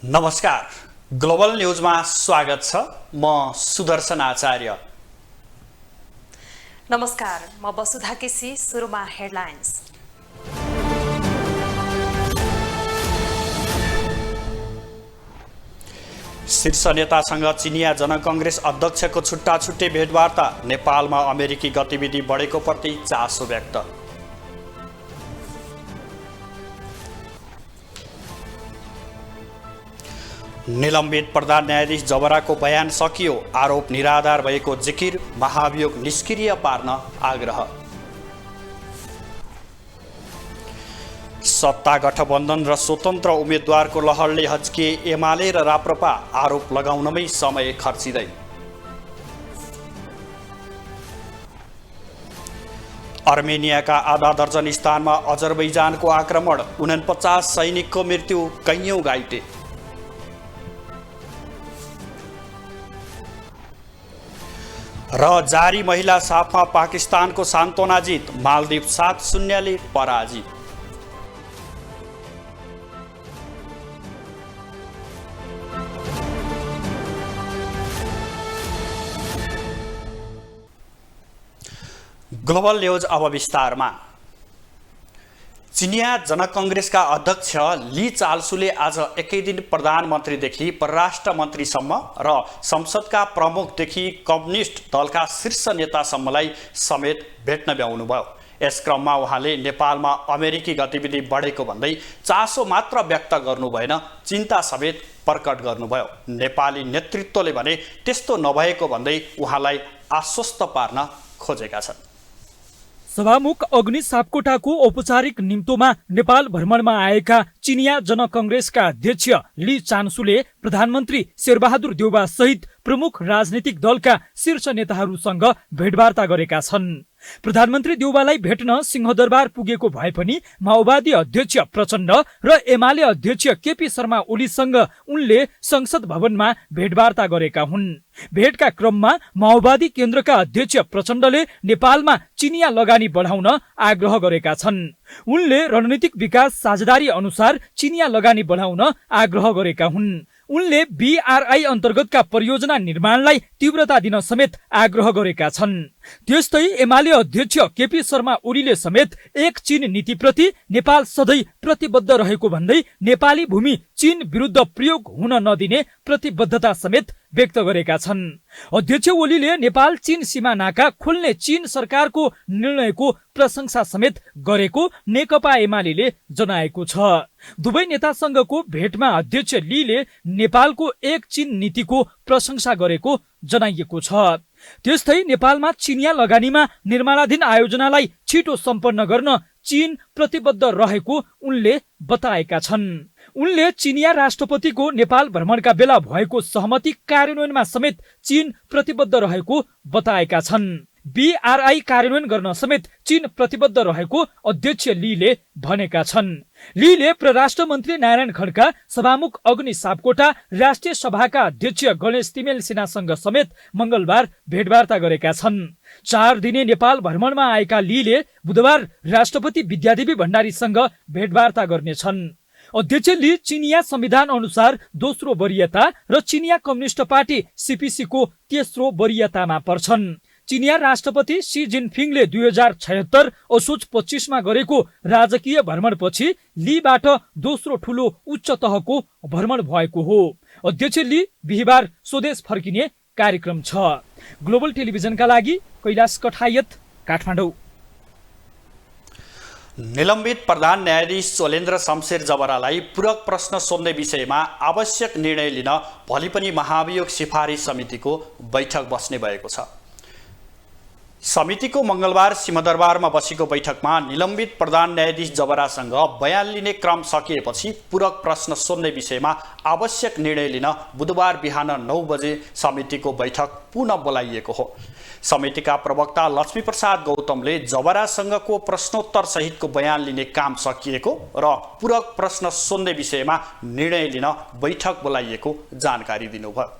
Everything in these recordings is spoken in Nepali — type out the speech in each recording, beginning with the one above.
नमस्कार, ग्लोबल न्यूजमा स्वागत छ। म सुदर्शन आचार्य। नमस्कार, म वसुधा केसी। सुरुमा हेडलाइन्स। शीर्ष नेतासँग चिनिया जनकङ्ग्रेस अध्यक्षको छुट्टा छुट्टै भेटवार्ता। नेपालमा अमेरिकी गतिविधि बढेको प्रति चासो व्यक्त। निलम्बित प्रधान न्यायाधीश जबराको बयान सकियो। आरोप निराधार भएको जिकिर, महाभियोग निष्क्रिय पार्न आग्रह। सत्ता गठबन्धन र स्वतन्त्र उम्मेद्वारको लहरले हच्किए एमाले र राप्रपा, आरोप लगाउनमै समय खर्चिँदै। अर्मेनियाका आधा दर्जन स्थानमा अजरबैजानको आक्रमण, 49 सैनिकको मृत्यु, कैयौं घाइते। र जारी महिला साफमा पाकिस्तानको सान्त्वना जित, मालदिव 7-0 पराजित। ग्लोबल न्यूज अब विस्तारमा। चिनिया जनकङ्ग्रेसका अध्यक्ष ली चाल्सुले आज एकै दिन प्रधानमन्त्रीदेखि परराष्ट्र मन्त्रीसम्म र संसदका प्रमुखदेखि कम्युनिस्ट दलका शीर्ष नेतासम्मलाई समेत भेट्न भ्याउनुभयो। यस क्रममा उहाँले नेपालमा अमेरिकी गतिविधि बढेको भन्दै चासो मात्र व्यक्त गर्नु भएन, चिन्ता समेत प्रकट गर्नुभयो। नेपाली नेतृत्वले भने त्यस्तो नभएको भन्दै उहाँलाई आश्वस्त पार्न खोजेका छन्। सभामुख अग्नि सापकोटाको औपचारिक निम्तोमा नेपाल भ्रमणमा आएका चिनिया जनकङ्ग्रेसका अध्यक्ष ली चान्सुले प्रधानमन्त्री शेरबहादुर देउबा सहित प्रमुख राजनीतिक दलका शीर्ष नेताहरूसँग भेटवार्ता गरेका छन्। प्रधानमन्त्री देउबालाई भेट्न सिंहदरबार पुगेको भए पनि माओवादी अध्यक्ष प्रचण्ड र एमाले अध्यक्ष केपी शर्मा ओलीसँग उनले संसद भवनमा भेटवार्ता गरेका हुन्। भेटका क्रममा माओवादी केन्द्रका अध्यक्ष प्रचण्डले नेपालमा चिनिया लगानी बढाउन आग्रह गरेका छन्। उनले रणनीतिक विकास साझेदारी अनुसार चिनिया लगानी बढाउन आग्रह गरेका हुन्। उनले बीआरआई अन्तर्गतका परियोजना निर्माणलाई तीव्रता दिन समेत आग्रह गरेका छन्। त्यस्तै एमाले अध्यक्ष केपी शर्मा ओलीले समेत एक चीन नीतिप्रति नेपाल सधैँ प्रतिबद्ध रहेको भन्दै नेपाली भूमि चीन विरुद्ध प्रयोग हुन नदिने प्रतिबद्धता समेत व्यक्त गरेका छन्। अध्यक्ष ओलीले नेपाल चीन सीमा नाका खोल्ने चीन सरकारको निर्णयको प्रशंसा समेत गरेको नेकपा एमाले जनाएको छ। दुवै नेतासँगको भेटमा अध्यक्ष लीले नेपालको एक चीन नीतिको प्रशंसा गरेको जनाइएको छ। त्यस्तै नेपालमा चिनिया लगानीमा निर्माणाधीन आयोजनालाई छिटो सम्पन्न गर्न चीन प्रतिबद्ध रहेको उनले बताएका छन्। उनले चिनिया राष्ट्रपतिको नेपाल भ्रमणका बेला भएको सहमति कार्यान्वयनमा समेत चीन प्रतिबद्ध रहेको बताएका छन्। बीआरआई कार्यान्वयन गर्न समेत चीन प्रतिबद्ध रहेको अध्यक्ष लीले भनेका छन्। लीले परराष्ट्र मन्त्री नारायण खड्का, सभामुख अग्नि सापकोटा, राष्ट्रिय सभाका अध्यक्ष गणेश तिमेल सिन्हासँग समेत मंगलबार भेटवार्ता गरेका छन्। 4 दिने नेपाल भ्रमणमा आएका लीले बुधबार राष्ट्रपति विद्यादेवी भण्डारीसँग भेटवार्ता गर्नेछन्। अध्यक्ष ली चिनिया संविधान अनुसार दोस्रो वरियता र चिनिया कम्युनिस्ट पार्टी सीपीसी को तेस्रो वरियतामा पर्छन्। चिनिया राष्ट्रपति सी जिनपिङले 2076 असोज 25मा गरेको राजकीय भ्रमणपछि लीबाट दोस्रो ठूलो उच्च तहको भ्रमण भएको हो। अध्यक्ष ली बिहिबार स्वदेश फर्किने कार्यक्रम छ। ग्लोबल टेलिभिजनका लागि कैलाश कठायत, काठमाडौँ। निलम्बित प्रधान न्यायाधीश चोलेन्द्र शमशेर जबरालाई पूरक प्रश्न सोध्ने विषयमा आवश्यक निर्णय लिन भोलि पनि महाभियोग सिफारिस समितिको बैठक बस्ने भएको छ। समितिको मंगलबार सिंहदरबारमा बसेको बैठकमा निलम्बित प्रधान न्यायाधीश जबरासँग बयान लिने क्रम सकिएपछि पूरक प्रश्न सोध्ने विषयमा आवश्यक निर्णय लिन बुधबार बिहान 9 बजे समितिको बैठक पुनः बोलाइएको हो। समितिका प्रवक्ता लक्ष्मीप्रसाद गौतमले जबरासँगको प्रश्नोत्तर सहितको बयान लिने काम सकिएको र पूरक प्रश्न सोध्ने विषयमा निर्णय लिन बैठक बोलाइएको जानकारी दिनुभयो।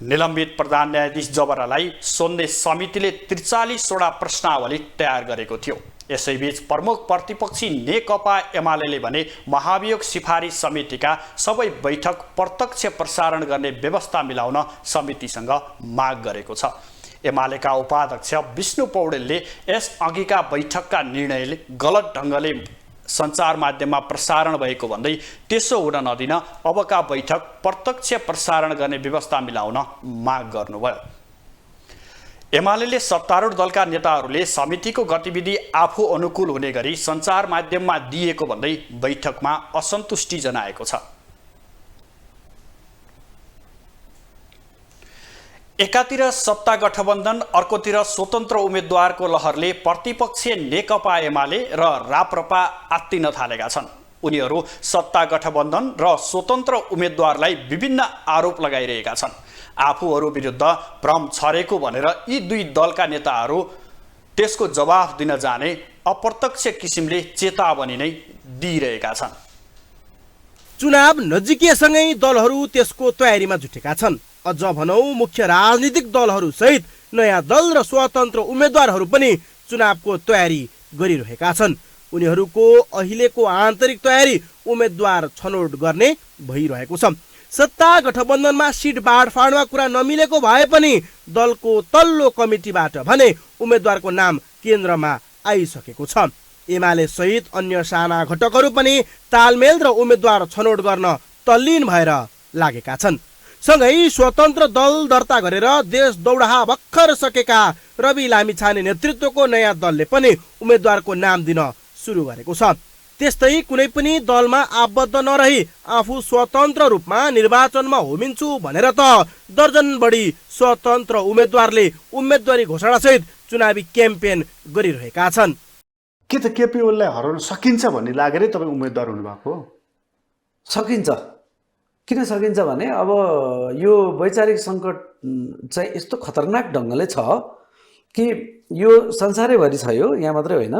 निलम्बित प्रधान न्यायाधीश जबरालाई सोध्ने समितिले 43 वटा प्रश्नावली तयार गरेको थियो। यसैबीच प्रमुख प्रतिपक्षी नेकपा एमाले भने महाभियोग सिफारिस समितिका सबै बैठक प्रत्यक्ष प्रसारण गर्ने व्यवस्था मिलाउन समितिसँग माग गरेको छ। एमालेका उपाध्यक्ष विष्णु पौडेलले यस अघिका बैठकका निर्णयले गलत ढङ्गले सञ्चार माध्यममा प्रसारण भएको भन्दै त्यसो हुन नदिन अबका बैठक प्रत्यक्ष प्रसारण गर्ने व्यवस्था मिलाउन माग गर्नुभयो। एमाले सत्तारूढ दलका नेताहरूले समितिको गतिविधि आफू अनुकूल हुने गरी सञ्चार माध्यममा दिएको भन्दै बैठकमा असन्तुष्टि जनाएको छ। एकातिर सत्ता गठबन्धन, अर्कोतिर स्वतन्त्र उम्मेद्वारको लहरले प्रतिपक्षीय नेकपा एमाले र राप्रपा आत्तिन थालेका छन्। उनीहरू सत्ता गठबन्धन र स्वतन्त्र उम्मेद्वारलाई विभिन्न आरोप लगाइरहेका छन्। आफूहरू विरुद्ध भ्रम छरेको भनेर यी दुई दलका नेताहरू त्यसको जवाफ दिन जाने अप्रत्यक्ष किसिमले चेतावनी नै दिइरहेका छन्। चुनाव नजिकिएसँगै दलहरू त्यसको तयारीमा जुटेका छन्। अझ भनौं मुख्य राजनीतिक दलहरू सहित नयाँ दल र स्वतन्त्र उम्मेद्वारहरू पनि चुनावको तयारी गरिरहेका छन्। उनीहरूको अहिलेको आन्तरिक तयारी उम्मेद्वार छनौट गर्ने भइरहेको छ। सत्ता गठबन्धनमा सिट बाँडफाँडमा कुरा नमिलेको भए पनि दलको तल्लो कमिटीबाट भने उम्मेद्वारको नाम केन्द्रमा आइसकेको छ। एमाले सहित अन्य साना घटकहरू पनि तालमेल र उम्मेद्वार छनौट गर्न तल्लीन भएर लागेका छन्। सँगै स्वतन्त्र दल दर्ता गरेर देश दौडाहा भर्खर सकेका रवि लामिछाने नेतृत्वको नयाँ दलले पनि उम्मेद्वारको नाम दिन सुरु गरेको छ। त्यस्तै कुनै पनि दलमा आबद्ध नरही आफू स्वतन्त्र रूपमा निर्वाचनमा होमिन्छु भनेर त दर्जन बढी स्वतन्त्र उम्मेद्वारले उम्मेदवारी घोषणासहित चुनावी क्याम्पेन गरिरहेका छन्। के त केपी ओलीलाई हराउन सकिन्छ भन्ने लागेरै तपाईँ उम्मेद्वार हुनुभएको हो? सकिन्छ। किन सकिन्छ भने अब यो वैचारिक सङ्कट चाहिँ यस्तो खतरनाक ढङ्गले छ कि यो संसारैभरि छ, यो यहाँ मात्रै होइन,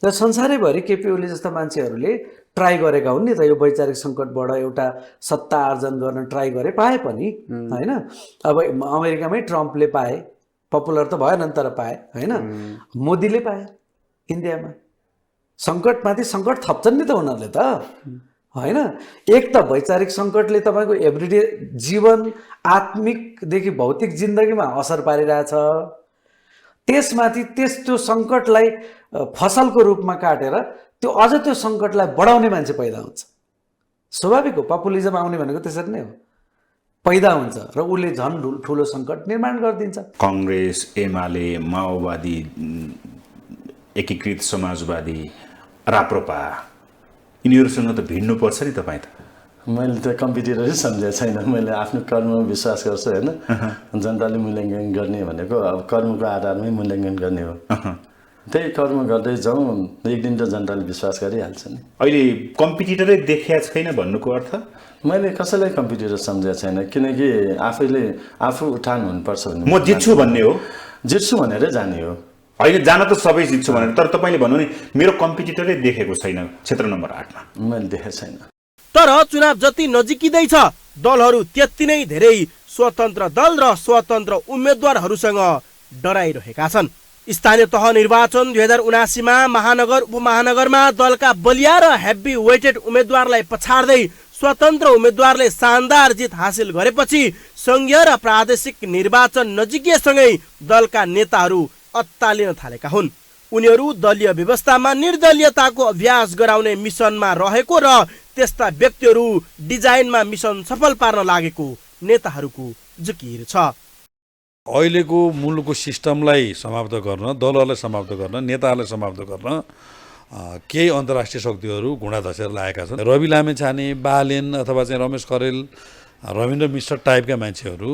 र संसारैभरि केपी ओली जस्ता मान्छेहरूले ट्राई गरेका हुन् नि त। यो वैचारिक सङ्कटबाट एउटा सत्ता आर्जन गर्न ट्राई गरे, पाए पनि होइन। अब अमेरिकामै ट्रम्पले पाए, पपुलर त भएन नि तर पाए होइन। मोदीले पाए इन्डियामा। सङ्कटमाथि सङ्कट थप्छन् नि त उनीहरूले त होइन। एक त वैचारिक सङ्कटले तपाईँको एभ्रिडे जीवन आत्मिकदेखि भौतिक जिन्दगीमा असर पारिरहेछ। त्यसमाथि त्यो सङ्कटलाई फसलको रूपमा काटेर त्यो अझ त्यो सङ्कटलाई बढाउने मान्छे पैदा हुन्छ। स्वाभाविक हो, पपुलिजम आउने भनेको त्यसरी नै हो, पैदा हुन्छ र उसले झन् ठुलो सङ्कट निर्माण गरिदिन्छ। काङ्ग्रेस, एमाले, माओवादी, एकीकृत समाजवादी, राप्रपा, यिनीहरूसँग त भिड्नु पर्छ नि तपाईँ त। मैले त कम्पिटिटरै सम्झेको छैन। मैले आफ्नो कर्ममा विश्वास गर्छु होइन। जनताले मूल्याङ्कन गर्ने भनेको अब कर्मको आधारमै मूल्याङ्कन गर्ने हो। त्यही कर्म गर्दै जाउँ, एक दिन त जनताले विश्वास गरिहाल्छ नि। अहिले कम्पिटिटरै देखिया छैन भन्नुको अर्थ? मैले कसैलाई कम्पिटिटर सम्झेको छैन, किनकि आफू उठान हुनुपर्छ भने। म जित्छु भन्ने हो, जित्छु भनेरै जाने हो। होइन, जान त सबै जित्छु भनेर, तर तपाईँले भन्नु नि मेरो कम्पिटिटरै देखेको छैन क्षेत्र नम्बर 8मा। मैले देखेको छैन। तर चुनाव जति नजिकिँदैछ दलहरू त्यति नै धेरै स्वतन्त्र दल र स्वतन्त्र उम्मेद्वारहरूसँग डराइरहेका छन्। स्थानीय तह निर्वाचन 2079 मा महानगर उपमहानगरमा दलका बलिया र हेभी वेटेड उम्मेद्वारलाई पछाड्दै स्वतन्त्र उम्मेद्वारले शानदार जित हासिल गरेपछि संघीय र प्रादेशिक निर्वाचन नजिकिएसँगै दलका नेताहरू अत्तालिन थालेका हुन्। उनीहरू दलीय व्यवस्थामा निर्दलीयताको अभ्यास गराउने मिसनमा रहेको र त्यस्ता व्यक्तिहरू डिजाइनमा मिसन सफल पार्न लागेको नेताहरूको जिकिर छ। अहिलेको मुलुकको सिस्टमलाई समाप्त गर्न, दलहरूलाई समाप्त गर्न, नेताहरूलाई समाप्त गर्न केही अन्तर्राष्ट्रिय शक्तिहरू घुँडा धसेर लागेका छन्। रवि लामिछाने, बालेन अथवा चाहिँ रमेश खरेल, रविन्द्र मिश्र टाइपका मान्छेहरू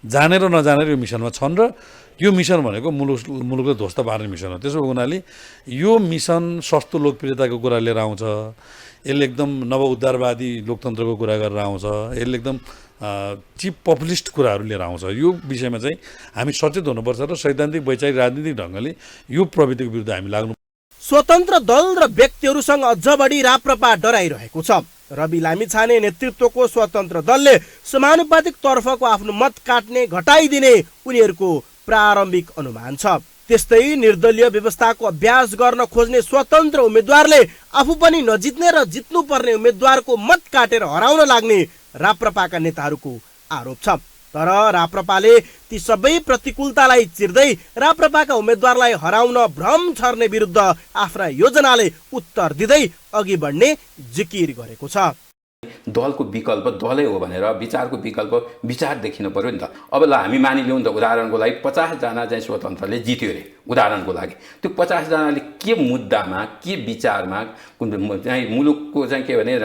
जानेर नजानेर यो मिसनमा छन् र यो मिसन भनेको मुलुकलाई ध्वस्त पार्ने मिसन हो। त्यसो हुनाले यो मिसन सस्तो लोकप्रियताको कुरा लिएर आउँछ, यसले एकदम नव उद्धारवादी लोकतन्त्रको कुरा गरेर आउँछ, यसले एकदम चिप पपुलिस्ट कुराहरू लिएर आउँछ। यो विषयमा चाहिँ हामी सचेत हुनुपर्छ र सैद्धान्तिक वैचारिक राजनीतिक ढङ्गले यो प्रवृत्तिको विरुद्ध हामी लाग्नु। स्वतन्त्र दल र व्यक्तिहरूसँग अझ बढी राप्रपा डराइरहेको छ। रवि लामिछाने नेतृत्वको स्वतन्त्र दलले समानुपातिक तर्फको आफ्नो मत काट्ने घटाइदिने उनीहरूको प्रारम्भिक अनुमान छ। त्यस्तै निर्दलीय व्यवस्थाको अभ्यास गर्न खोज्ने स्वतन्त्र उम्मेद्वारले आफू पनि नजित्ने र जित्नुपर्ने उम्मेद्वारको मत काटेर हराउन लाग्ने राप्रपाका नेताहरूको आरोप छ। तर राप्रपाले ती सबै प्रतिकूलतालाई चिर्दै राप्रपाका उम्मेद्वारलाई हराउन भ्रम छर्ने विरुद्ध आफ्ना योजनाले उत्तर दिँदै अघि बढ्ने जिकिर गरेको छ। दलको विकल्प दलै हो भनेर विचारको विकल्प विचार देखिन पर्यो नि त। अब ल हामी मानिलिउँ त उदाहरणको लागि 50 जना चाहिँ स्वतन्त्रले जित्यो अरे उदाहरणको लागि। त्यो 50 जनाले के मुद्दामा के विचारमा चाहिँ मुलुकको चाहिँ के भने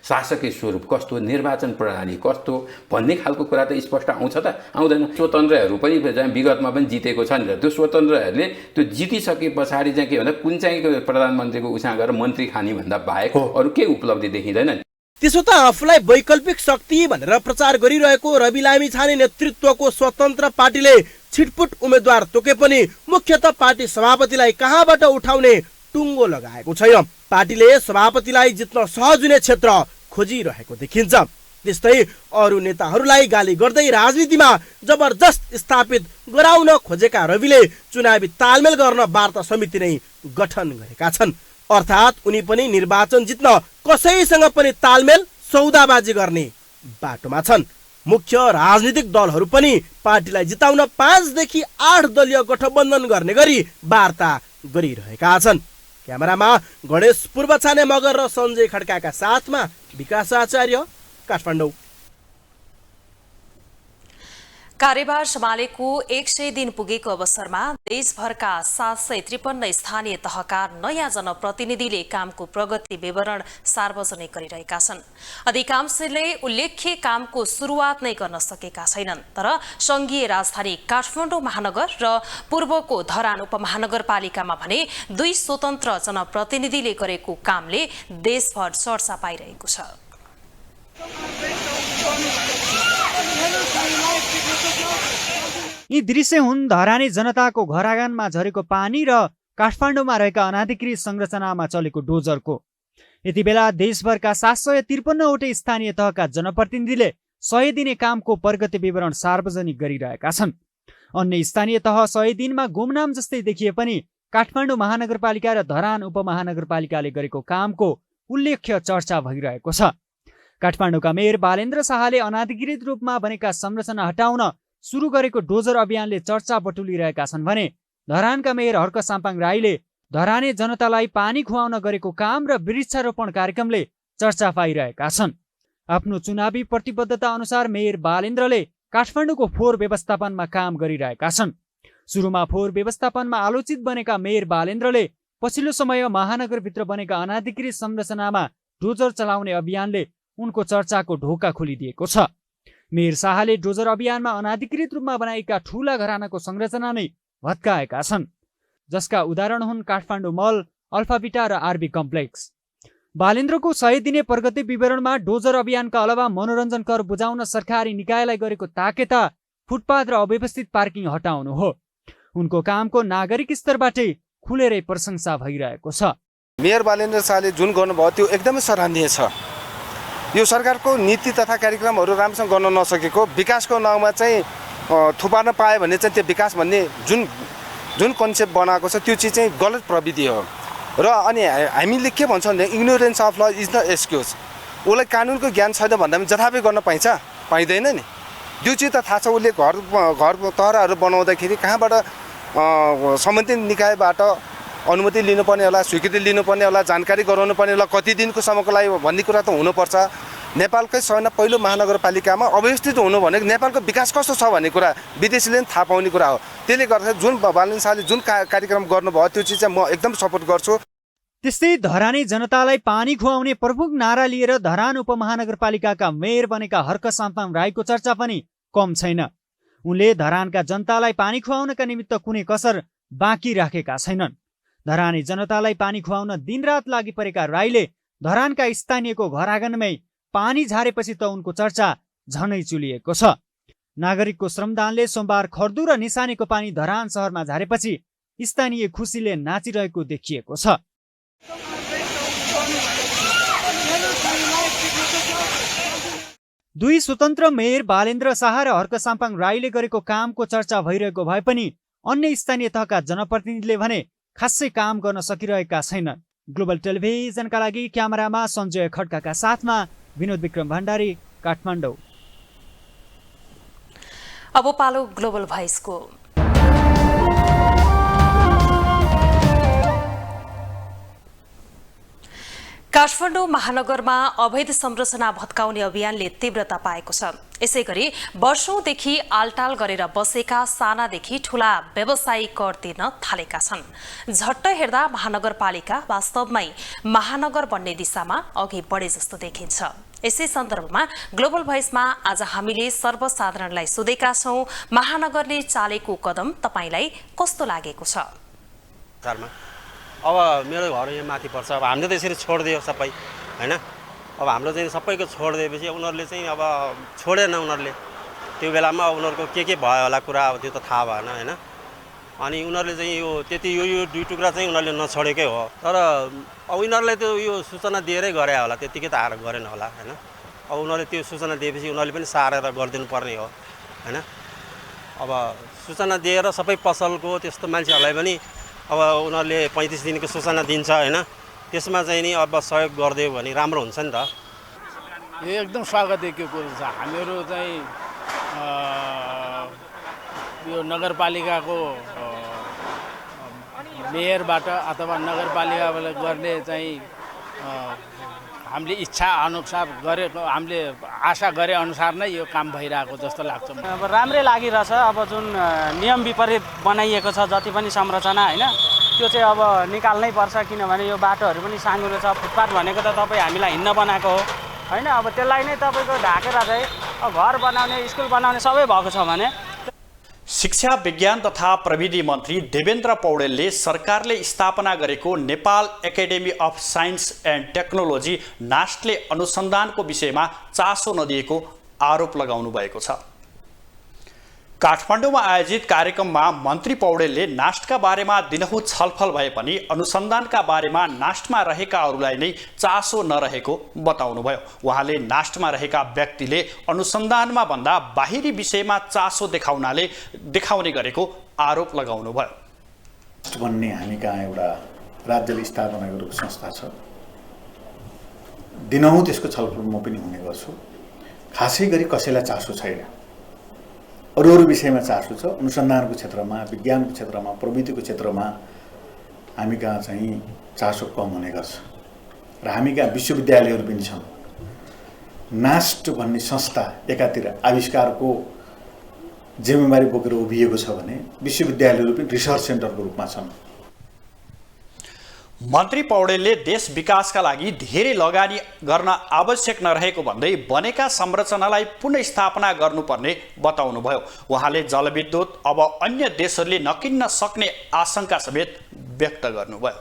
शासकीय स्वरूप कस्तो, निर्वाचन प्रणाली कस्तो भन्ने खालको कुरा त स्पष्ट आउँछ त आउँदैन। स्वतन्त्रहरू पनि चाहिँ विगतमा पनि जितेको छ नि त। त्यो स्वतन्त्रहरूले त्यो जितिसके पछाडि चाहिँ के भन्दा कुन चाहिँ प्रधानमन्त्रीको उसँग गएर मन्त्री खानी भन्दा बाहेक अरू केही उपलब्धि देखिँदैन। त्यसो त आफूलाई वैकल्पिक शक्ति भनेर प्रचार गरिरहेको रवि लामिछाने नेतृत्वको स्वतन्त्र पार्टीले छिटपुट उम्मेद्वार तोके पनि मुख्यतः पार्टी सभापतिलाई कहाँबाट उठाउने टुङ्गो लगाएको छैन। पार्टीले सभापतिलाई जित्न सहज हुने क्षेत्र खोजिरहेको देखिन्छ। त्यस्तै अरू नेताहरूलाई गाली गर्दै राजनीतिमा जबरजस्त स्थापित गराउन खोजेका रविले चुनावी तालमेल गर्न वार्ता समिति नै गठन गरेका छन्। अर्थात् उनी पनि निर्वाचन जित्न कसैसँग पनि तालमेल सौदाबाजी गर्ने बाटोमा छन्। मुख्य राजनीतिक दलहरू पनि पार्टीलाई जिताउन 5 देखि 8 दलीय गठबन्धन गर्ने गरी वार्ता गरिरहेका छन्। क्यामेरामा गणेश पूर्वछाने मगर र सञ्जय खड्काका साथमा विकास आचार्य, काठमाडौँ। कार्यभार सम्हालेको 100 दिन पुगेको अवसरमा देशभरका 753 स्थानीय तहका नयाँ जनप्रतिनिधिले कामको प्रगति विवरण सार्वजनिक गरिरहेका छन्। अधिकांशले उल्लेख्य कामको सुरुवात नै गर्न सकेका छैनन्। तर संघीय राजधानी काठमाडौँ महानगर र पूर्वको धरान उपमहानगरपालिकामा भने 2 स्वतन्त्र जनप्रतिनिधिले गरेको कामले देशभर चर्चा पाइरहेको छ। यी दृश्य हुन् धरानी जनताको घर आँगनमा झरेको पानी र काठमाडौँमा रहेका अनाधिकृत संरचनामा चलेको डोजरको। यति बेला देशभरका 753 वटै स्थानीय तहका जनप्रतिनिधिले 100 दिने कामको प्रगति विवरण सार्वजनिक गरिरहेका छन्। अन्य स्थानीय तह 100 दिनमा गुमनाम जस्तै देखिए पनि काठमाडौँ महानगरपालिका र धरान उपमहानगरपालिकाले गरेको कामको उल्लेख्य चर्चा भइरहेको छ। काठमाडौँका मेयर बालेन्द्र शाहले अनाधिकृत रूपमा बनेका संरचना हटाउन सुरु गरेको डोजर अभियानले चर्चा बटुलिरहेका छन् भने धरानका मेयर हर्क साम्पाङ राईले धराने जनतालाई पानी खुवाउन गरेको काम र वृक्षारोपण कार्यक्रमले चर्चा पाइरहेका छन्। आफ्नो चुनावी प्रतिबद्धता अनुसार मेयर बालेन्द्रले काठमाडौँको फोहोर व्यवस्थापनमा काम गरिरहेका छन्। सुरुमा फोहोर व्यवस्थापनमा आलोचित बनेका मेयर बालेन्द्रले पछिल्लो समय महानगरभित्र बनेका अनाधिकृत संरचनामा डोजर चलाउने अभियानले उनको चर्चाको ढोका खोलिदिएको छ। मेयर शाहले डोजर अभियानमा अनाधिकृत रूपमा बनाएका ठूला घरानाको संरचना नै भत्काएका छन्, जसका उदाहरण हुन् काठमाडौँ मल, अल्फाबिटा र आरबी कम्प्लेक्स। बालेन्द्रको 100 दिने प्रगति विवरणमा डोजर अभियानका अलावा मनोरञ्जन कर बुझाउन सरकारी निकायलाई गरेको ताकेता, फुटपाथ र अव्यवस्थित पार्किङ हटाउनु हो। उनको कामको नागरिक स्तरबाटै खुलेरै प्रशंसा भइरहेको छ। मेयर बालेन्द्र शाहले जुन गर्नुभयो त्यो एकदमै सराहनीय छ। यो सरकारको नीति तथा कार्यक्रमहरू राम्रोसँग गर्न नसकेको, विकासको नाउँमा चाहिँ थुपार्न पायो भने चाहिँ त्यो विकास भन्ने जुन कन्सेप्ट बनाएको छ त्यो चिज चाहिँ गलत प्रविधि हो। र अनि हामीले के भन्छौँ भने इग्नोरेन्स अफ ल इज द एक्सक्युज। उसलाई कानुनको ज्ञान छैन भन्दा पनि जथापि गर्न पाइँदैन नि। त्यो चिज त थाहा छ। उसले घर तहराहरू बनाउँदाखेरि कहाँबाट सम्बन्धित निकायबाट अनुमति लिनुपर्ने होला, स्वीकृति लिनुपर्ने होला, जानकारी गराउनु पर्ने होला, कति दिनको सम्मको लागि भन्ने कुरा त हुनुपर्छ। नेपालकै सबैभन्दा पहिलो महानगरपालिकामा अव्यवस्थित हुनु भनेको नेपालको विकास कस्तो छ भन्ने कुरा विदेशीले पनि थाहा पाउने कुरा हो। त्यसले गर्दा जुन बालेन्द्र शाहले जुन कार्यक्रम गर्नुभयो त्यो चिज चाहिँ म एकदम सपोर्ट गर्छु। त्यस्तै धरानी जनतालाई पानी खुवाउने प्रमुख नारा लिएर धरान उपमहानगरपालिकाका मेयर बनेका हर्क साम्पाङ राईको चर्चा पनि कम छैन। उनले धरानका जनतालाई पानी खुवाउनका निमित्त कुनै कसर बाँकी राखेका छैनन्। धरानी जनतालाई पानी खुवाउन दिनरात लागि परेका राईले धरानका स्थानीयको घर आँगनमै पानी झारेपछि त उनको चर्चा झनै चुलिएको छ। नागरिकको श्रमदानले सोमबार खर्दु र निसानेको पानी धरान सहरमा झारेपछि स्थानीय खुसीले नाचिरहेको देखिएको छ। दुई स्वतन्त्र मेयर बालेन्द्र शाह र हर्क साम्पाङ राईले गरेको कामको चर्चा भइरहेको भए पनि अन्य स्थानीय तहका जनप्रतिनिधिले भने खासै काम गर्न सकिरहेका छैनन्। ग्लोबल टेलिभिजनका लागि क्यामेरामा सञ्जय खड्काका साथमा विनोद विक्रम भण्डारी, काठमाडौँ। अब पालो ग्लोबल भोइसको। काठमाडौँ महानगरमा अवैध संरचना भत्काउने अभियानले तीव्रता पाएको छ। यसैगरी वर्षौंदेखि आलटाल गरेर बसेका सानादेखि ठूला व्यवसायी कर तिर्न थालेका छन्। झट्ट हेर्दा महानगरपालिका वास्तवमै महानगर बन्ने दिशामा अघि बढे जस्तो देखिन्छ। यसै सन्दर्भमा ग्लोबल भोइसमा आज हामीले सर्वसाधारणलाई सोधेका छौं, महानगरले चालेको कदम तपाईलाई कस्तो लागेको छ? अब मेरो घर यहाँ माथि पर्छ, अब हामीले त यसरी छोडिदियो सबै हैन। अब हाम्रो चाहिँ सबैको छोडिदिएपछि उनीहरूले चाहिँ अब छोडेन उनीहरूले। त्यो बेलामा उनीहरूको के भयो होला कुरा, अब त्यो त थाहा भएन हैन। अनि उनीहरूले चाहिँ यो त्यति यो दुई टुक्रा चाहिँ उनीहरूले नछोडेकै हो। तर अब उनीहरूलाई त्यो यो सूचना दिएरै गरे होला, त्यतिकै त आएर गरेन होला हैन। अब उनीहरूले त्यो सूचना दिएपछि उनीहरूले पनि सारेर गरिदिनु पर्ने हो हैन। अब सूचना दिएर सबै पसलको त्यस्तो मान्छेहरूलाई पनि अब उनीहरूले 35 दिनको सूचना दिन्छ हैन। त्यसमा चाहिँ नि अब सहयोग गरिदियो भने राम्रो हुन्छ नि त। यो एकदम स्वागतयोग्य कुरो छ। हामीहरू चाहिँ यो नगरपालिकाको मेयरबाट अथवा नगरपालिकाबाट गर्ने चाहिँ हामीले इच्छा अनुसार गरेको, हामीले आशा गरे अनुसार नै यो काम भइरहेको जस्तो लाग्छ। अब राम्रै लागिरहेछ। अब जुन नियम विपरीत बनाइएको छ जति पनि संरचना हैन, त्यो चाहिँ अब निकाल्नै पर्छ। किनभने यो बाटोहरू पनि साँघुरो छ। फुटपाथ भनेको त तपाईँ हामीलाई हिँड्न बनाएको हो हैन। अब त्यसलाई नै तपाईँको ढाकेर चाहिँ अब घर बनाउने, स्कुल बनाउने सबै भएको छ भने। शिक्षा विज्ञान तथा प्रविधि मन्त्री देवेन्द्र पौडेलले सरकारले स्थापना गरेको Nepal academy of science and technology नास्टले अनुसन्धानको विषयमा चासो नदिएको आरोप लगाउनु भएको छ। काठमाडौँमा आयोजित कार्यक्रममा मन्त्री पौडेलले नास्टका बारेमा दिनहुँ छलफल भए पनि अनुसन्धानका बारेमा नास्टमा रहेकाहरूलाई नै चासो नरहेको बताउनुभयो। उहाँले नास्टमा रहेका व्यक्तिले अनुसन्धानमा भन्दा बाहिरी विषयमा चासो देखाउने गरेको आरोप लगाउनुभयो। नास्ट भन्ने हामी कहाँ एउटा राज्यले स्थापना गरेको संस्था छ। दिनहुँ त्यसको छलफल म पनि हुने गर्छु। खासै गरी कसैलाई चासो छैन, अरू विषयमा चासो छ। अनुसन्धानको क्षेत्रमा, विज्ञानको क्षेत्रमा, प्रविधिको क्षेत्रमा हामी कहाँ चाहिँ चासो कम हुने गर्छ। र हामी कहाँ विश्वविद्यालयहरू पनि छन्। नास्ट भन्ने संस्था एकातिर आविष्कारको जिम्मेवारी बोकेर उभिएको छ भने विश्वविद्यालयहरू पनि रिसर्च सेन्टरको रूपमा छन्। मन्त्री पौडेलले देश विकासका लागि धेरै लगानी गर्न आवश्यक नरहेको भन्दै बनेका संरचनालाई पुनर्स्थापना गर्नुपर्ने बताउनुभयो। उहाँले जलविद्युत अब अन्य देशहरूले नकिन्न सक्ने आशंका समेत व्यक्त गर्नुभयो।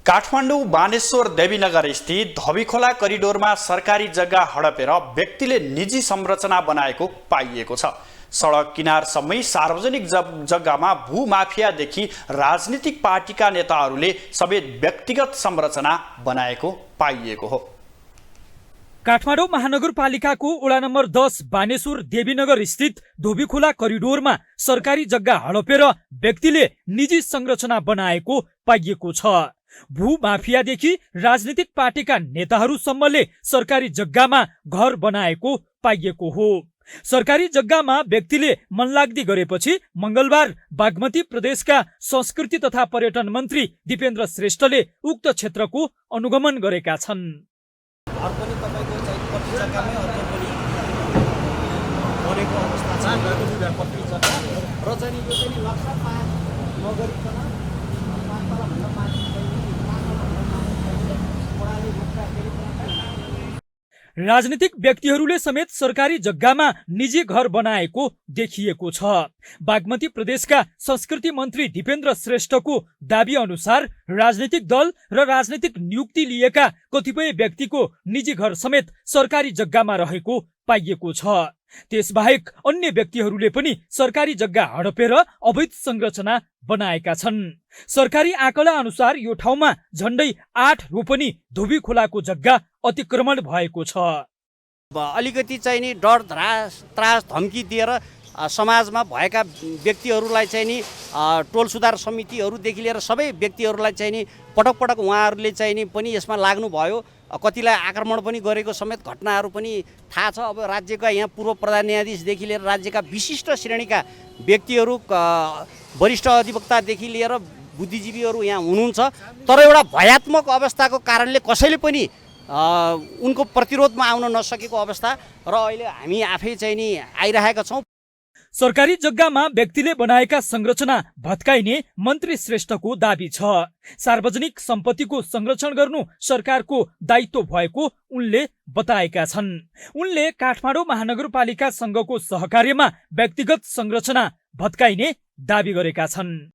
काठमाडौँ बानेश्वर देवीनगर स्थित धबीखोला करिडोरमा सरकारी जग्गा हडपेर व्यक्तिले निजी संरचना बनाएको पाइएको छ। सडक किनारसम्मै सार्वजनिक जग्गामा भूमाफियादेखि राजनीतिक पार्टीका नेताहरूले समेत व्यक्तिगत संरचना बनाएको पाइएको हो। काठमाडौँ महानगरपालिकाको वडा नम्बर 10 बानेश्वर देवीनगर स्थित धोबीखोला करिडोरमा सरकारी जग्गा हडपेर व्यक्तिले निजी संरचना बनाएको पाइएको छ। भूमाफियादेखि राजनीतिक पार्टीका नेताहरूसम्मले सरकारी जग्गामा घर बनाएको पाइएको हो। सरकारी जग्गामा व्यक्तिले मनलाग्दी गरेपछि मंगलबार बागमती प्रदेशका संस्कृति तथा पर्यटन मन्त्री दिपेन्द्र श्रेष्ठले उक्त क्षेत्रको अनुगमन गरेका छन्। राजनीतिक व्यक्तिहरूले समेत सरकारी जग्गामा निजी घर बनाएको देखिएको छ। बागमती प्रदेशका संस्कृति मन्त्री दिपेन्द्र श्रेष्ठको दाबी अनुसार राजनीतिक दल र राजनीतिक नियुक्ति लिएका कतिपय व्यक्तिको निजी घर समेत सरकारी जग्गामा रहेको पाइएको छ। त्यसबाहेक अन्य व्यक्तिहरूले पनि सरकारी जग्गा हडपेर अवैध संरचना बनाएका छन्। सरकारी आँकडा अनुसार यो ठाउँमा झण्डै 8 रोपनी धोबी खोलाको जग्गा अतिक्रमण भएको छ। अलिकति चाहिँ नि डर त्रास धम्की दिएर समाजमा भएका व्यक्तिहरूलाई चाहिँ नि टोल सुधार समितिहरूदेखि लिएर सबै व्यक्तिहरूलाई चाहिँ नि पटक पटक उहाँहरूले चाहिँ नि पनि यसमा लाग्नुभयो। कतिलाई आक्रमण पनि गरेको समेत घटनाहरू पनि थाहा छ। अब राज्यका यहाँ पूर्व प्रधान न्यायाधीशदेखि लिएर राज्यका विशिष्ट श्रेणीका व्यक्तिहरू वरिष्ठ अधिवक्तादेखि लिएर बुद्धिजीवीहरू यहाँ हुनुहुन्छ। तर एउटा भयात्मक अवस्थाको कारणले कसैले पनि उनको प्रतिरोधमा आउन नसकेको अवस्था र अहिले हामी आफै चाहिँ नि आइरहेका छौँ। सरकारी जग्गामा व्यक्तिले बनाएका संरचना भत्काइने मन्त्री श्रेष्ठको दाबी छ। सार्वजनिक सम्पत्तिको संरक्षण गर्नु सरकारको दायित्व भएको उनले बताएका छन्। उनले काठमाडौँ महानगरपालिकासँगको सहकार्यमा व्यक्तिगत संरचना भत्काइने दाबी गरेका छन्।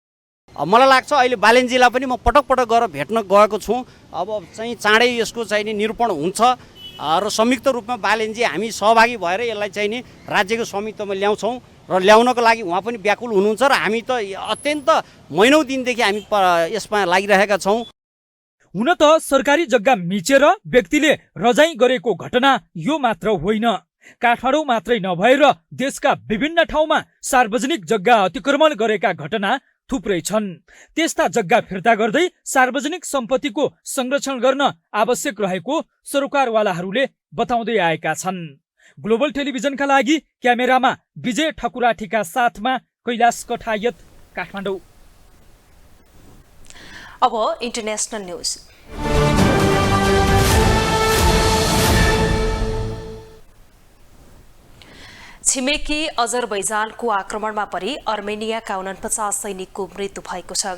मलाई लाग्छ अहिले बालेन्जीलाई पनि म पटक पटक गएर भेट्न गएको छु। अब चाहिँ चाँडै यसको चाहिँ नि निरूपण हुन्छ र संयुक्त रूपमा बालेन्जी हामी सहभागी भएर यसलाई चाहिँ नि राज्यको स्वामित्वमा ल्याउँछौँ र ल्याउनको लागि उहाँ पनि व्याकुल हुनुहुन्छ र हामी त अत्यन्त महिनौँ दिनदेखि हामी यसमा लागिरहेका छौँ। हुन त सरकारी जग्गा मिचेर व्यक्तिले रजाई गरेको घटना यो मात्र होइन। काठमाडौँ मात्रै नभएर देशका विभिन्न ठाउँमा सार्वजनिक जग्गा अतिक्रमण गरेका घटना थुप्रै छन्। त्यस्ता जग्गा फिर्ता गर्दै सार्वजनिक सम्पत्तिको संरक्षण गर्न आवश्यक रहेको सरकारवालाहरूले बताउँदै आएका छन्। ग्लोबल टेलिभिजनका लागि क्यामेरामा विजय ठकुराठीका साथमा कैलाश कठायत, काठमाडौँ। अब इन्टरनेशनल न्यूज। छिमेकी अजरबैजानको आक्रमणमा परि अर्मेनियाका 49 सैनिकको मृत्यु भएको छ।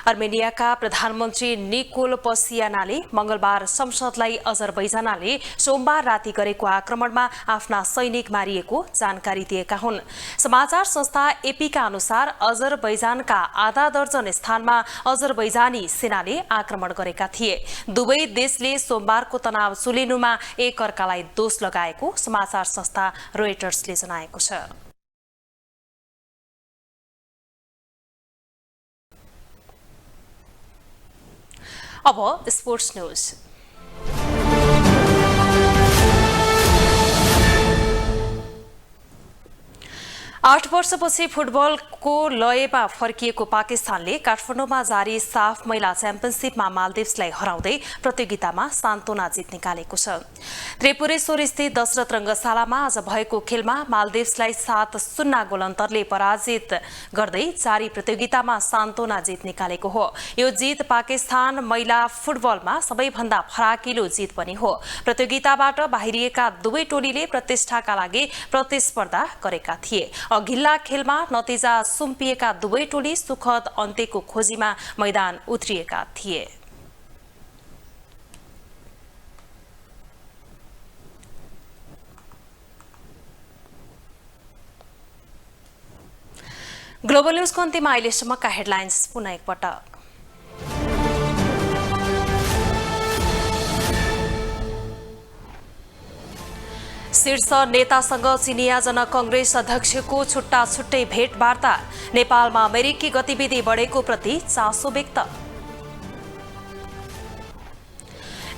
अर्मेनियाका प्रधानमन्त्री निकोल पसियानाले मंगलबार संसदलाई अजरबैजानले सोमबार राति गरेको आक्रमणमा आफ्ना सैनिक मारिएको जानकारी दिएका हुन्। समाचार संस्था एपीका अनुसार अजरबैजानका आधा दर्जन स्थानमा अजरबैजानी सेनाले आक्रमण गरेका थिए। दुवै देशले सोमबारको तनाव सुलिनुमा एक अर्कालाई दोष लगाएको समाचार संस्था रोयटर्सले जनाएको छ। अब स्पोर्ट्स न्यूज। 8 वर्षपछि फुटबलको लयमा फर्किएको पाकिस्तानले काठमाडौँमा जारी साफ महिला च्याम्पियनसिपमा मालदिभ्सलाई हराउँदै प्रतियोगितामा सान्तोना जित निकालेको छ। त्रिपुरेश्वर स्थित दशरथ रङ्गशालामा आज भएको खेलमा मालदिभ्सलाई 7-0 गोल अन्तरले पराजित गर्दै जारी प्रतियोगितामा सान्तोना जित निकालेको हो। यो जित पाकिस्तान महिला फुटबलमा सबैभन्दा फराकिलो जित पनि हो। प्रतियोगिताबाट बाहिरिएका दुवै टोलीले प्रतिष्ठाका लागि प्रतिस्पर्धा गरेका थिए। अघिल्ला खेलमा नतिजा सुम्पिएका दुवै टोली सुखद अन्त्यको खोजीमा मैदान उत्रिएका थिए। ग्लोबल न्यूजको अन्त्यमा अहिलेसम्मका हेडलाइन्स पुनः एकपटक। शीर्ष नेतासँग चिनिया जनकंग्रेस अध्यक्षको छुट्टा छुट्टै भेटवार्ता। नेपालमा अमेरिकी गतिविधि बढेको प्रति चासो व्यक्त।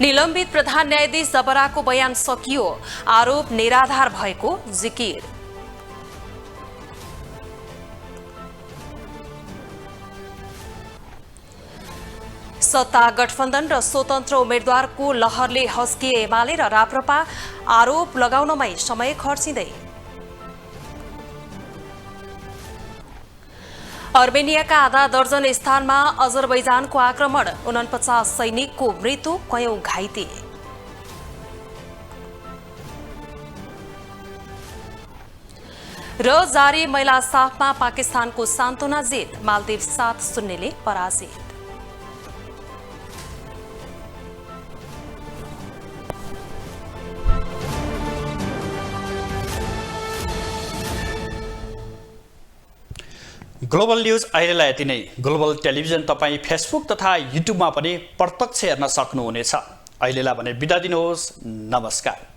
निलम्बित प्रधान न्यायाधीश जबराको बयान सकियो, आरोप निराधार भएको जिकिर। सत्ता गठबन्धन र स्वतन्त्र उम्मेद्वारको लहरले हस्किए एमाले र राप्रपा, आरोप लगाउनमै समय खर्चिँदै। अर्मेनियाका आधा दर्जन स्थानमा अजरबैजानको आक्रमण, 49 सैनिकको मृत्यु, कयौं घाइते। र जारी महिला साफमा पाकिस्तानको सान्तोना जित, मालदिभ 7-0 ले पराजित। ग्लोबल न्यूज अहिलेलाई यति नै। ग्लोबल टेलिभिजन तपाईँ फेसबुक तथा युट्युबमा पनि प्रत्यक्ष हेर्न सक्नुहुनेछ। अहिलेलाई भने बिदा दिनुहोस्। नमस्कार।